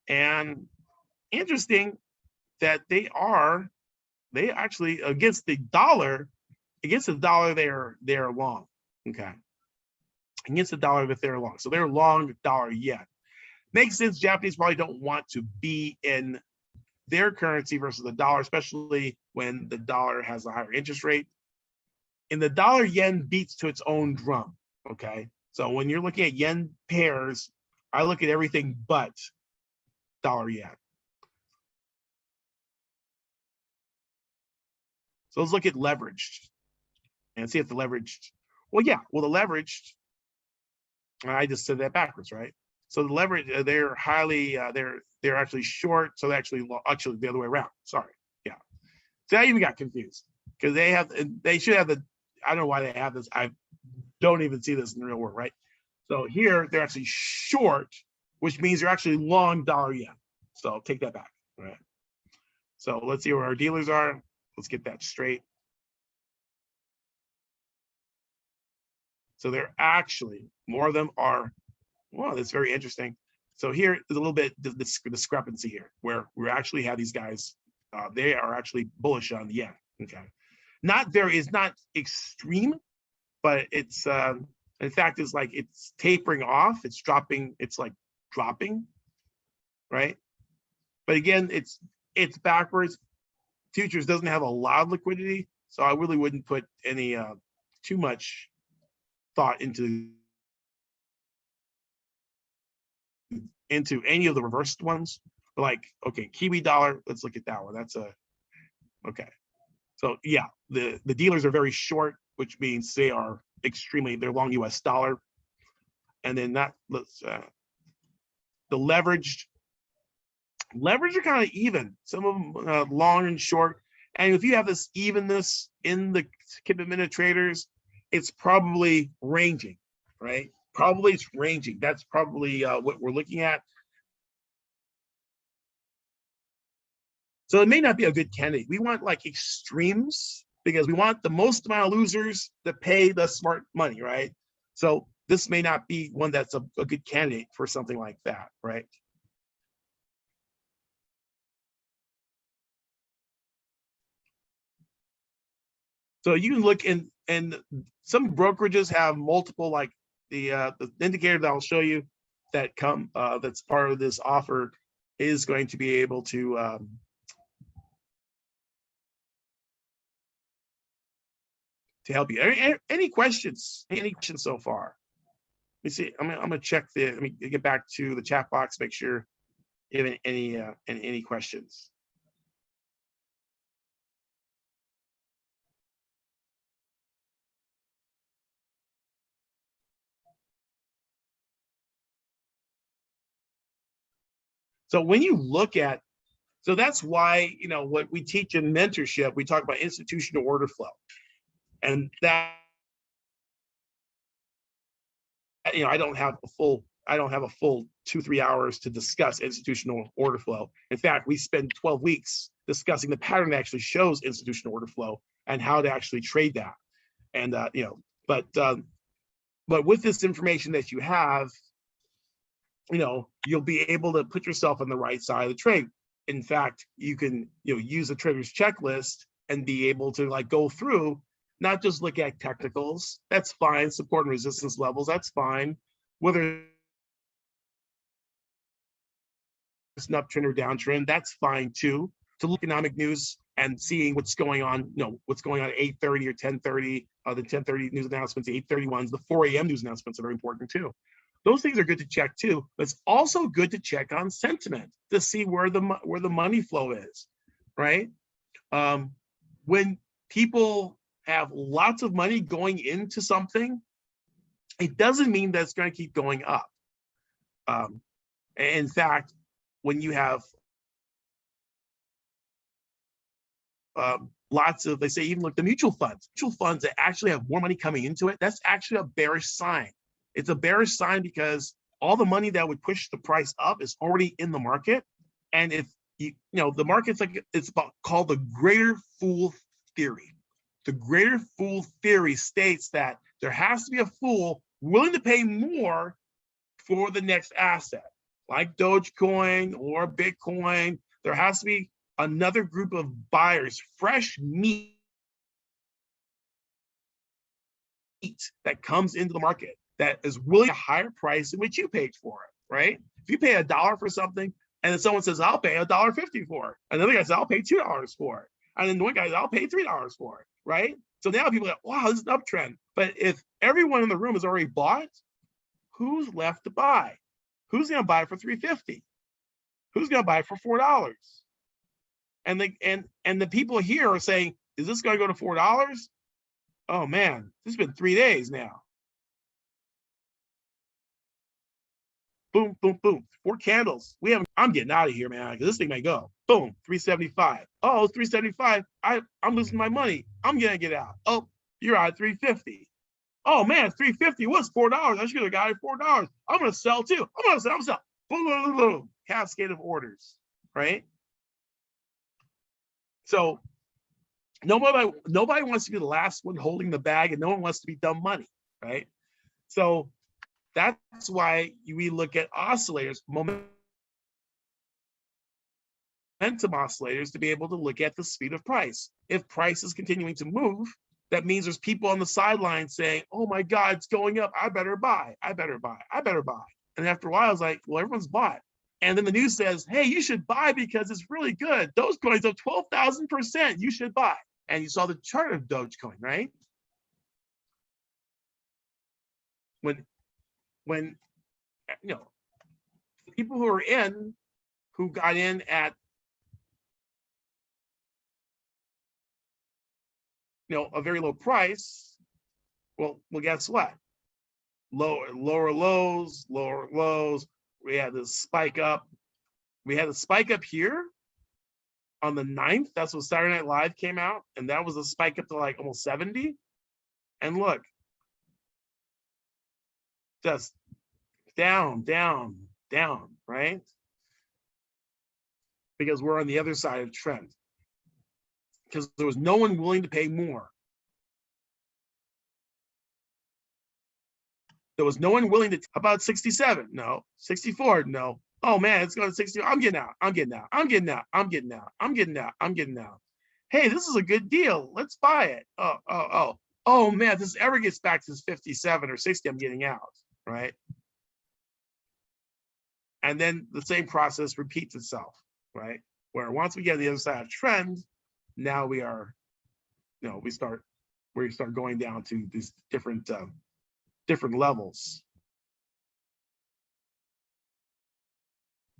And interesting that they actually against the dollar, they're long, okay? Against the dollar that they're long. So they're long dollar yen. Makes sense. Japanese probably don't want to be in their currency versus the dollar, especially when the dollar has a higher interest rate. And the dollar yen beats to its own drum, okay? So when you're looking at yen pairs, I look at everything but dollar yen. So let's look at leveraged and see if the leveraged, well, yeah, well, the leveraged, I just said that backwards, right? So the leverage, they're highly, they're actually short. So they're actually the other way around. Sorry, yeah. So I even got confused because they should have I don't know why they have this. I don't even see this in the real world, right? So here they're actually short, which means they're actually long dollar yen. So take that back, right? So let's see where our dealers are. Let's get that straight. So they're actually, more of them are, wow, that's very interesting. So here is a little bit this discrepancy here, where we actually have these guys, they are actually bullish on the yen, okay? Not extreme, but it's in fact, it's like it's tapering off. It's dropping. It's like dropping, right? But again, it's backwards. Futures doesn't have a lot of liquidity, so I really wouldn't put any too much thought into any of the reversed ones. But like, okay, Kiwi dollar, let's look at that one. That's a okay. So yeah, the dealers are very short, which means they're long US dollar. And then that let's the leveraged are kind of even. Some of them long and short. And if you have this evenness in the Kip minute traders, it's probably ranging, right? Probably it's ranging. That's probably what we're looking at. So it may not be a good candidate. We want like extremes because we want the most amount of losers to pay the smart money, right? So this may not be one that's a good candidate for something like that, right? So you can look in, and some brokerages have multiple, like the indicator that I'll show you that that's part of this offer is going to be able to help you. Any questions? Any questions so far? Let me see. I'm gonna check let me get back to the chat box, make sure you have any questions. So when you look at, so that's why, what we teach in mentorship, we talk about institutional order flow. And that, I don't have a full 2-3 hours to discuss institutional order flow. In fact, we spend 12 weeks discussing the pattern that actually shows institutional order flow and how to actually trade that. And but with this information that you have, you'll be able to put yourself on the right side of the trade. In fact, you can use a trader's checklist and be able to like go through, not just look at technicals. That's fine. Support and resistance levels, that's fine. Whether it's an uptrend or downtrend, that's fine too. To look at economic news and seeing what's going on, what's going on at 8:30 or 10:30, the 10:30 news announcements, the 8:31s, the 4 a.m. news announcements are very important too. Those things are good to check too, but it's also good to check on sentiment to see where the money flow is, right? When people have lots of money going into something, it doesn't mean that it's going to keep going up. In fact, when you have lots of, they say even like the mutual funds that actually have more money coming into it, that's actually a bearish sign. It's a bearish sign because all the money that would push the price up is already in the market. And if the market's like, it's called the greater fool theory. The greater fool theory states that there has to be a fool willing to pay more for the next asset, like Dogecoin or Bitcoin. There has to be another group of buyers, fresh meat that comes into the market that is willing a higher price than what you paid for it, right? If you pay $1 for something and then someone says, I'll pay $1.50 for it. And another guy says, I'll pay $2 for it. And then one guy says, I'll pay $3 for it, right? So now people are like, wow, this is an uptrend. But if everyone in the room has already bought, who's left to buy? Who's going to buy for $3.50? Who's going to buy for $4? And the people here are saying, is this going to go to $4? Oh man, this has been 3 days now. Boom, boom, boom. 4 candles. I'm getting out of here, man, because this thing may go. Boom, 375. Oh, 375. I'm losing my money. I'm gonna get out. Oh, you're out at 350. Oh man, 350. What's $4? I should have got it $4. I'm gonna sell too. I'm gonna sell. Boom, boom, boom, boom. Cascade of orders, right? So nobody wants to be the last one holding the bag, and no one wants to be dumb money, right? So that's why we look at oscillators, momentum oscillators, to be able to look at the speed of price. If price is continuing to move, that means there's people on the sidelines saying, oh my God, it's going up. I better buy. I better buy. I better buy. And after a while, I was like, well, everyone's bought. And then the news says, hey, you should buy because it's really good. Dogecoin's up 12,000%. You should buy. And you saw the chart of Dogecoin, right? When you know, people who are in, who got in at, you know, a very low price, well, guess what? Lower lows. We had this spike up. We had a spike up here on the 9th. That's when Saturday Night Live came out. And that was a spike up to like almost 70. And look, just down, right? Because we're on the other side of trend. Because there was no one willing to pay more. There was no one willing to, how about 67? No. 64? No. Oh man, it's going to 60. I'm getting out. Hey, this is a good deal. Let's buy it. Oh man, if this ever gets back to 57 or 60, I'm getting out, right? And then the same process repeats itself, right? Where once we get on the other side of trend, now we are, you know, we start going down to these different levels,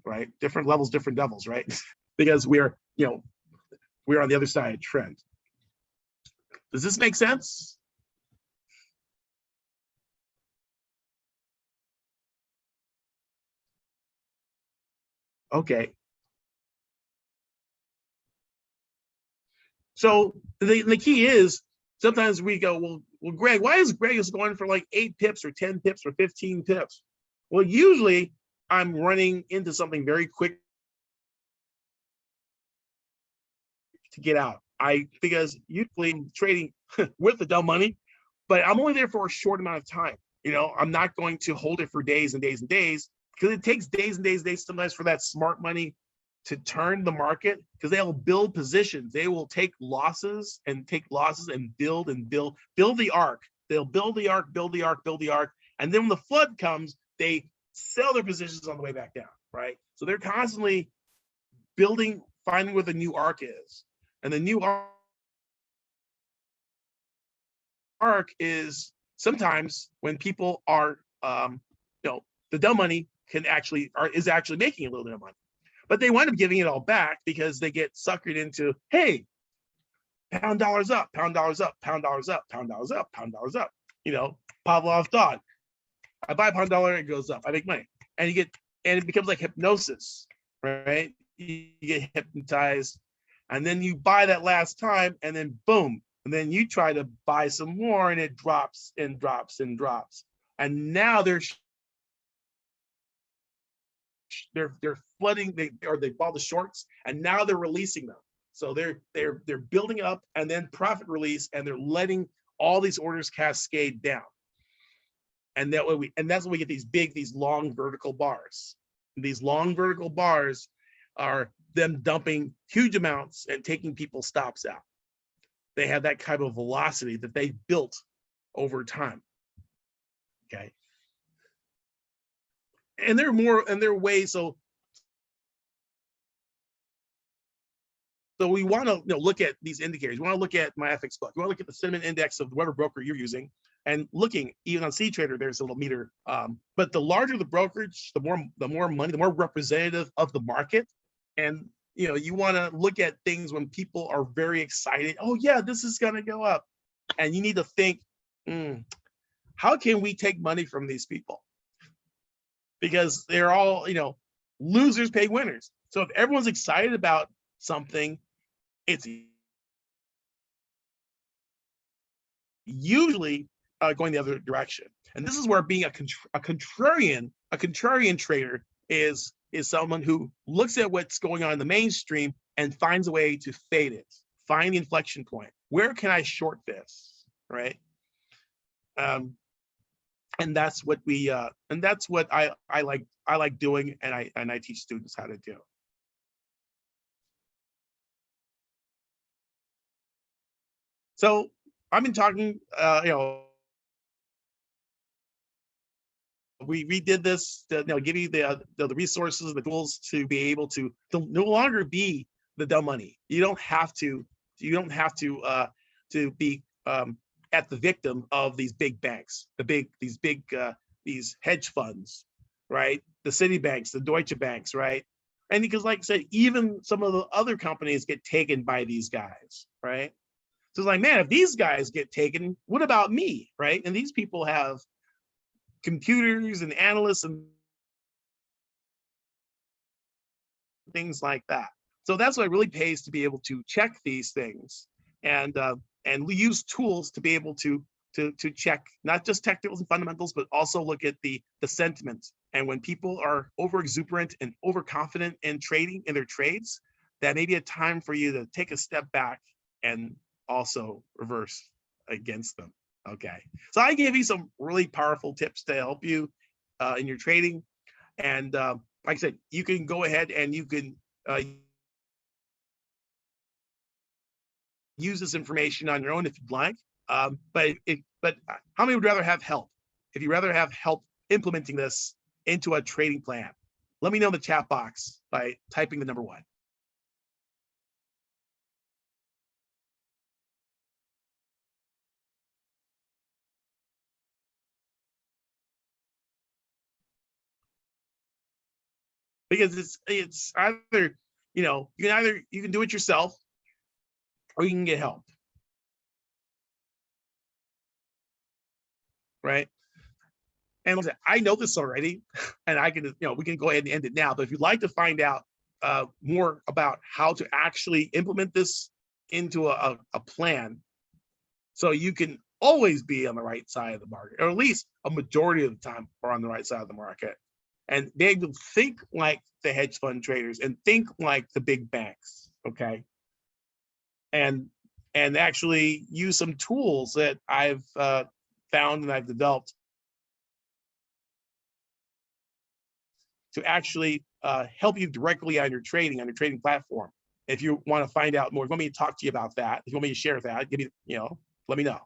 right? Different levels, different devils, right? Because we're on the other side of trend. Does this make sense? Okay. So the key is, sometimes we go, well, Greg, why is Greg going for like 8 pips or 10 pips or 15 pips? Well, usually I'm running into something very quick to get out. Because usually I'm trading with the dumb money, but I'm only there for a short amount of time. You know, I'm not going to hold it for days and days and days, because it takes days and days sometimes for that smart money to turn the market, because they'll build positions. They will take losses and build the arc. They'll build the arc. And then when the flood comes, they sell their positions on the way back down, right? So they're constantly building, finding where the new arc is. And the new arc is sometimes when people are, the dumb money is actually making a little bit of money. But they wind up giving it all back because they get suckered into, hey, pound dollars up. You know, Pavlov's dog. I buy pound dollar, it goes up. I make money. And it becomes like hypnosis, right? You get hypnotized, and then you buy that last time, and then boom. And then you try to buy some more, and it drops and drops and drops. And now they're flooding, they bought the shorts, and now they're releasing them. So they're building up and then profit release, and they're letting all these orders cascade down. And that's when we get these long vertical bars. And these long vertical bars are them dumping huge amounts and taking people's stops out. They have that kind of velocity that they built over time. Okay. And there are ways. So we want to look at these indicators. We want to look at Myfxbook. We want to look at the sentiment index of whatever broker you're using, and looking even on CTrader, there's a little meter. But the larger the brokerage, the more money, the more representative of the market. And you want to look at things when people are very excited. Oh yeah, this is going to go up, and you need to think, how can we take money from these people? Because they're all losers pay winners. So if everyone's excited about something, it's usually going the other direction. And this is where being a contrarian trader is someone who looks at what's going on in the mainstream and finds a way to fade it, find the inflection point. Where can I short this, right? And that's what I like doing, and I teach students how to do. So I've been talking, we did this to give you the resources, the tools to be able to no longer be the dumb money. You don't have to be at the victim of these big banks, these hedge funds, right? The Citibanks, the Deutsche Banks, right? And because, like I said, even some of the other companies get taken by these guys, right? So it's like, man, if these guys get taken, what about me, right? And these people have computers and analysts and things like that. So that's why it really pays to be able to check these things, and we use tools to be able to check not just technicals and fundamentals, but also look at the sentiment. And when people are over exuberant and overconfident in trading in their trades, that may be a time for you to take a step back and also reverse against them. Okay, so I gave you some really powerful tips to help you in your trading, and like I said, you can go ahead and you can use this information on your own if you'd like. But how many would rather have help? If you'd rather have help implementing this into a trading plan, let me know in the chat box by typing the number 1. Because it's either, you can do it yourself or you can get help, right? And I know this already, and I can, we can go ahead and end it now. But if you'd like to find out more about how to actually implement this into a plan, so you can always be on the right side of the market, or at least a majority of the time are on the right side of the market, and be able to think like the hedge fund traders and think like the big banks, okay? And actually use some tools that I've found and I've developed to actually help you directly on your trading platform. If you want to find out more, if you want me to talk to you about that, if you want me to share that, give me, let me know.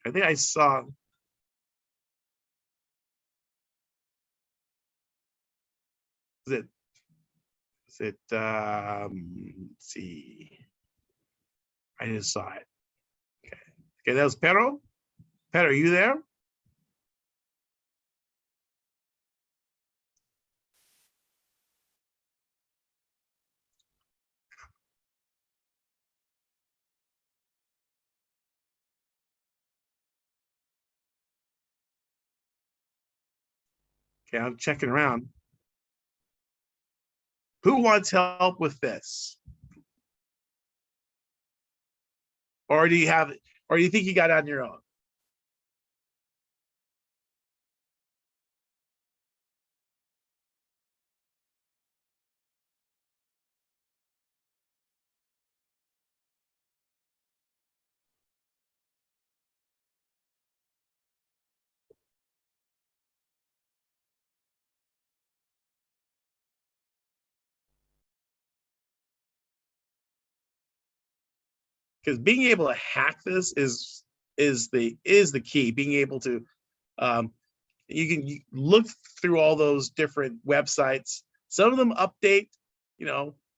I think I saw. Let's see. I just saw it. Okay, that was Pero. Pero, are you there? Okay, I'm checking around. Who wants help with this? Or do you have it? Or do you think you got it on your own? Because being able to hack this is the key. Being able to you can look through all those different websites. Some of them update,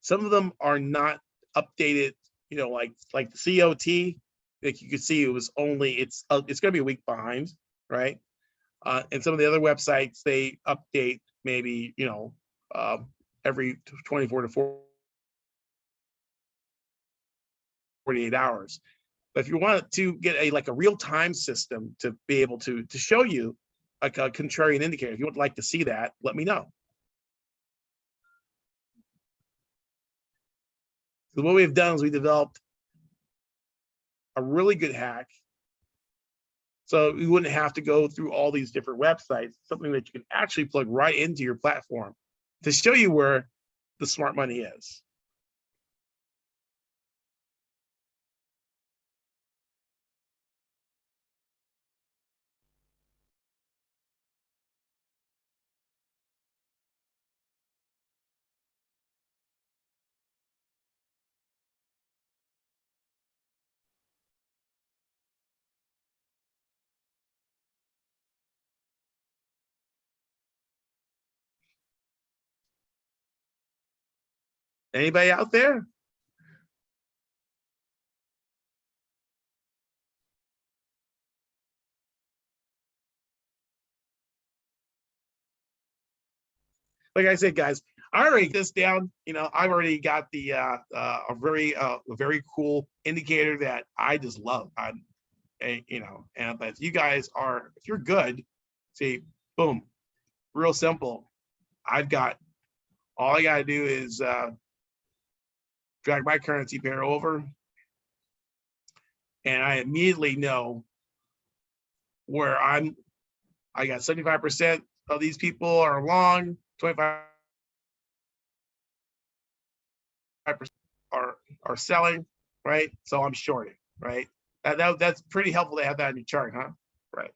some of them are not updated, like the COT, like you can see it was only, it's going to be a week behind, right? And some of the other websites, they update maybe, every 24 to 48 hours. But if you want to get a real-time system to be able to show you a contrarian indicator, if you would like to see that, let me know. So what we've done is we developed a really good hack So you wouldn't have to go through all these different websites, something that you can actually plug right into your platform to show you where the smart money is. Anybody out there? Like I said, guys, I already this down. I've already got the a very cool indicator that I just love. And but if you guys are, if you're good, see, boom, real simple. I've got, all I got to do is drag my currency pair over, and I immediately know where I got 75% of these people are long, 25% are selling, right? So I'm shorting, right? That's pretty helpful to have that in your chart, huh? Right.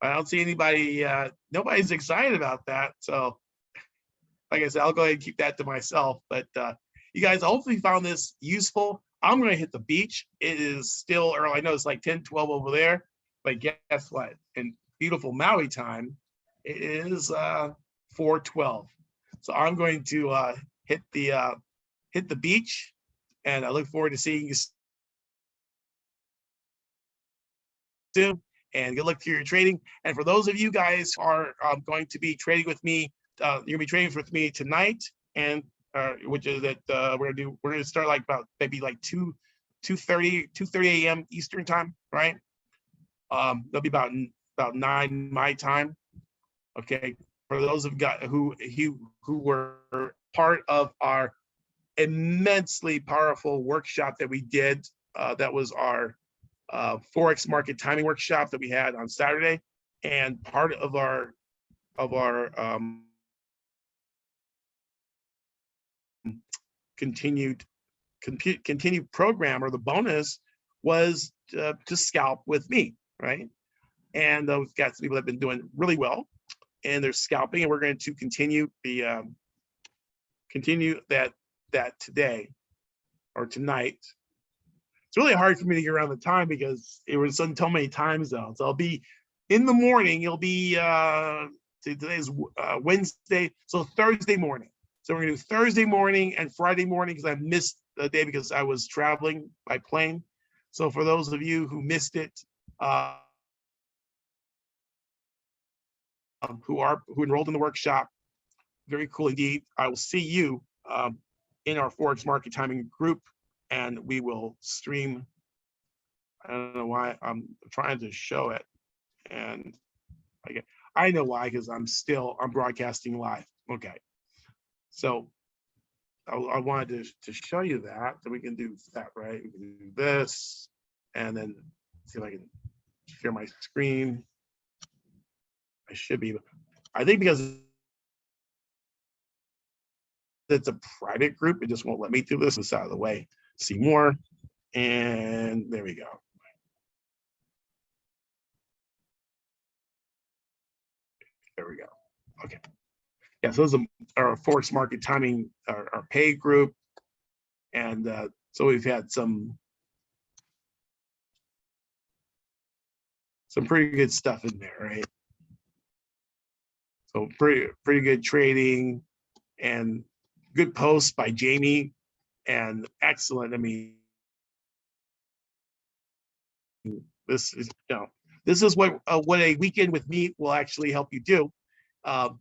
I don't see anybody, nobody's excited about that. So like I said, I'll go ahead and keep that to myself. But you guys hopefully found this useful. I'm going to hit the beach. It is still early. I know it's like 10, 12 over there, but guess what? In beautiful Maui time, it is 4:12. So I'm going to hit the beach, and I look forward to seeing you soon. And good luck to your trading. And for those of you guys who are going to be trading with me, you're gonna be trading with me tonight, and which is that we're gonna start like about maybe like 2:30 a.m. Eastern time, right? That'll be about 9 my time. Okay, for those of guys who were part of our immensely powerful workshop that we did, that was our forex market timing workshop that we had on Saturday, and part of our continued program, or the bonus, was to scalp with me, right? And those got some people that have been doing really well, and they're scalping, and we're going to continue that today or tonight. It's really hard for me to get around the time because it was on so many time zones. I'll be in the morning. It'll be today's Wednesday, so Thursday morning. So we're gonna do Thursday morning and Friday morning because I missed the day because I was traveling by plane. So for those of you who missed it, who enrolled in the workshop, very cool indeed. I will see you in our forex market timing group, and we will stream. I don't know why I'm trying to show it, and I know why, because I'm broadcasting live. Okay, so I wanted to show you that we can do that, right? We can do this, and then see if I can share my screen. I should be. I think because it's a private group, it just won't let me do this out of the way. See more, and there we go. There we go. Okay. Yeah, so those are our forex market timing, our paid group, and so we've had some pretty good stuff in there, right? So pretty good trading, and good posts by Jamie, and excellent. I mean, this is what a weekend with me will actually help you do. But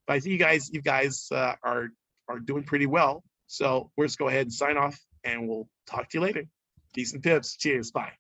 I see you guys are doing pretty well. So we'll just go ahead and sign off, and we'll talk to you later. Peace and pips. Cheers. Bye.